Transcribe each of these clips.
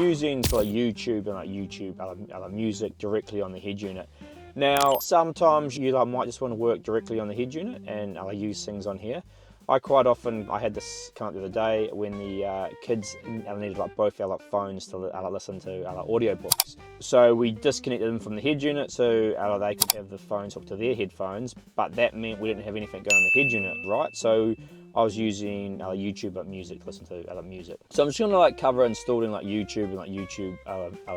Using for YouTube and YouTube music directly on the head unit. Now, sometimes you might just want to work directly on the head unit and use things on here. I had this come up the other day when the kids needed both our phones to listen to audio books. So we disconnected them from the head unit so they could have the phones hooked to their headphones, but that meant we didn't have anything going on the head unit, right? So I was using YouTube music to listen to music. So I'm just gonna cover installing YouTube and YouTube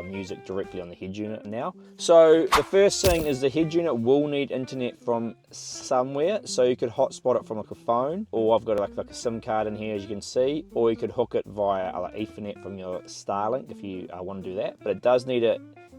music directly on the head unit now. So the first thing is the head unit will need internet from somewhere. So you could hotspot it from a phone, or I've got a SIM card in here as you can see, or you could hook it via Ethernet from your Starlink if you want to do that. But it does need an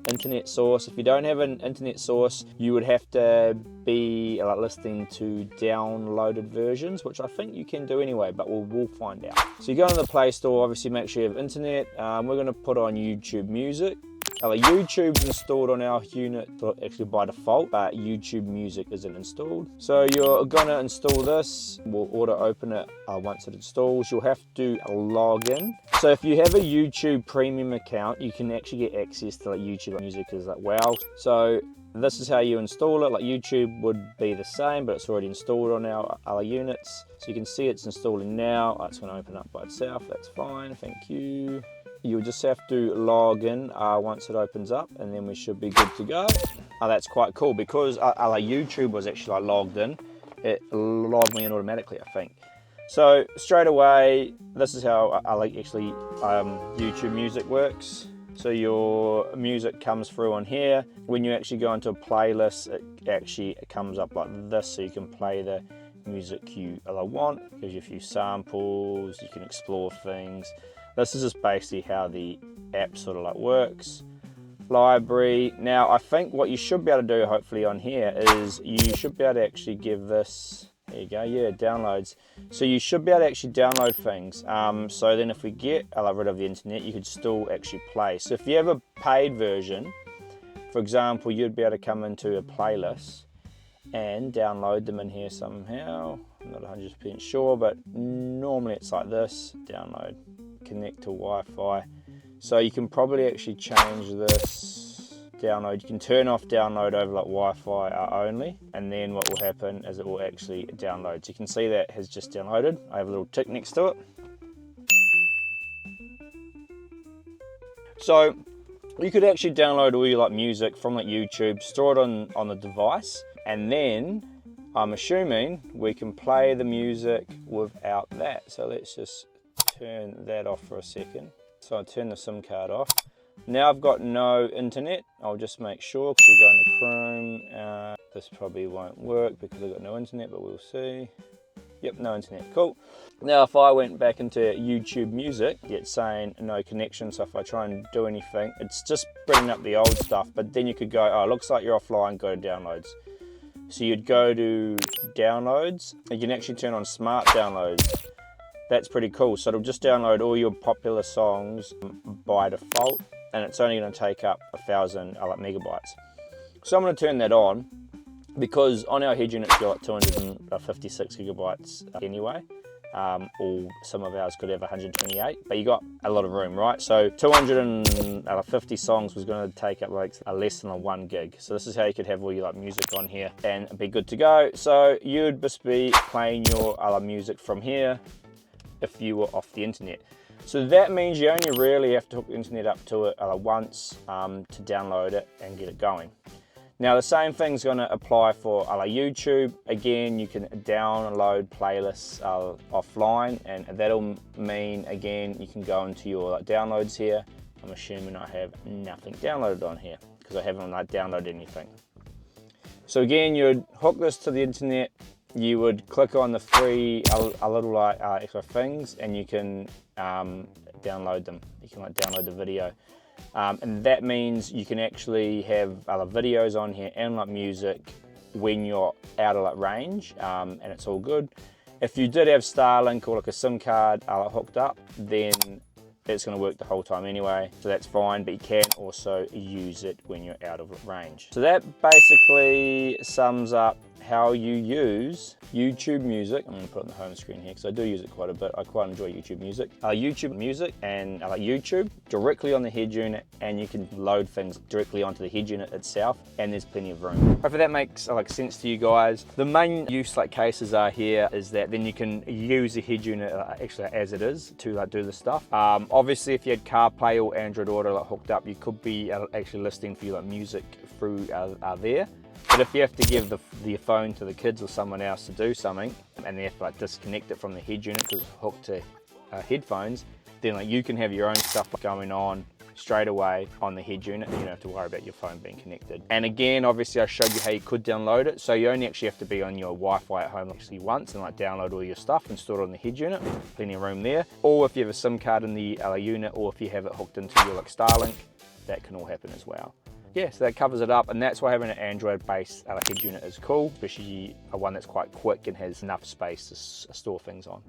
internet source. If you don't have an internet source, you would have to be listening to downloaded versions, which I think you can do anyway, but we'll find out. So you go into the Play Store, obviously make sure you have internet. We're going to put on YouTube Music. YouTube's installed on our unit actually by default, but YouTube Music isn't installed. So you're going to install this. We'll auto open it once it installs. You'll have to log in. So if you have a YouTube premium account, you can actually get access to YouTube Music as well. So this is how you install it. YouTube would be the same, but it's already installed on our units. So you can see it's installing now. It's going to open up by itself. That's fine. Thank you. You'll just have to log in once it opens up, and then we should be good to go. That's quite cool because YouTube was actually logged in. It logged me in automatically, I think. So straight away, this is how YouTube Music works. So your music comes through on here. When you actually go into a playlist, it comes up like this, so you can play the music you want. It gives you a few samples, you can explore things. This is just basically how the app sort of works. Library. Now I think what you should be able to do hopefully on here is you should be able to actually give this, there you go, yeah, downloads. So you should be able to actually download things. So then if we get rid of the internet, you could still actually play. So if you have a paid version, for example, you'd be able to come into a playlist and download them in here somehow. I'm not 100% sure, but normally it's like this, download, connect to Wi-Fi. So you can probably actually change this download. You can turn off download over Wi-Fi only, and then what will happen is it will actually download. So you can see that has just downloaded. I have a little tick next to it. So you could actually download all your music from YouTube, store it on the device, and then I'm assuming we can play the music without that. So let's just turn that off for a second. So I turn the SIM card off. Now I've got no internet. I'll just make sure, because we'll go into Chrome. This probably won't work because I've got no internet, but we'll see. Yep, no internet, cool. Now if I went back into YouTube Music, it's saying no connection. So if I try and do anything, it's just bringing up the old stuff, but then you could go, oh, it looks like you're offline, go to downloads. So you'd go to downloads, and you can actually turn on smart downloads. That's pretty cool. So it'll just download all your popular songs by default, and it's only going to take up 1,000 megabytes. So I'm going to turn that on because on our head units you've got 256 gigabytes anyway. Or some of ours could have 128, but you got a lot of room, right? So 250 songs was going to take up less than a 1 gig. So this is how you could have all your music on here and be good to go. So you'd just be playing your music from here if you were off the internet. So that means you only really have to hook the internet up to it once to download it and get it going. Now the same thing's going to apply for YouTube. Again, you can download playlists offline, and that'll mean, again, you can go into your downloads here. I'm assuming I have nothing downloaded on here because I haven't downloaded anything. So again, you'd hook this to the internet. You would click on the free little extra things, and you can download them. You can download the video. And that means you can actually have videos on here and music when you're out of range, and it's all good. If you did have Starlink or a SIM card hooked up, then it's going to work the whole time anyway, so that's fine, but you can also use it when you're out of range. So that basically sums up how you use YouTube Music. I'm going to put it on the home screen here because I do use it quite a bit. I quite enjoy YouTube Music. YouTube Music and YouTube directly on the head unit, and you can load things directly onto the head unit itself, and there's plenty of room. Hopefully that makes sense to you guys. The main use cases are here is that then you can use the head unit actually as it is to do the stuff. Obviously, if you had CarPlay or Android Auto hooked up, you could be actually listening for your music through there. But if you have to give the phone to the kids or someone else to do something, and they have to disconnect it from the head unit because it's hooked to headphones, then you can have your own stuff going on straight away on the head unit, and you don't have to worry about your phone being connected. And again, obviously I showed you how you could download it, so you only actually have to be on your Wi-Fi at home actually once and download all your stuff and store it on the head unit. Plenty of room there. Or if you have a SIM card in the unit, or if you have it hooked into your Starlink, that can all happen as well. Yeah, so that covers it up, and that's why having an Android-based head unit is cool, especially one that's quite quick and has enough space to store things on.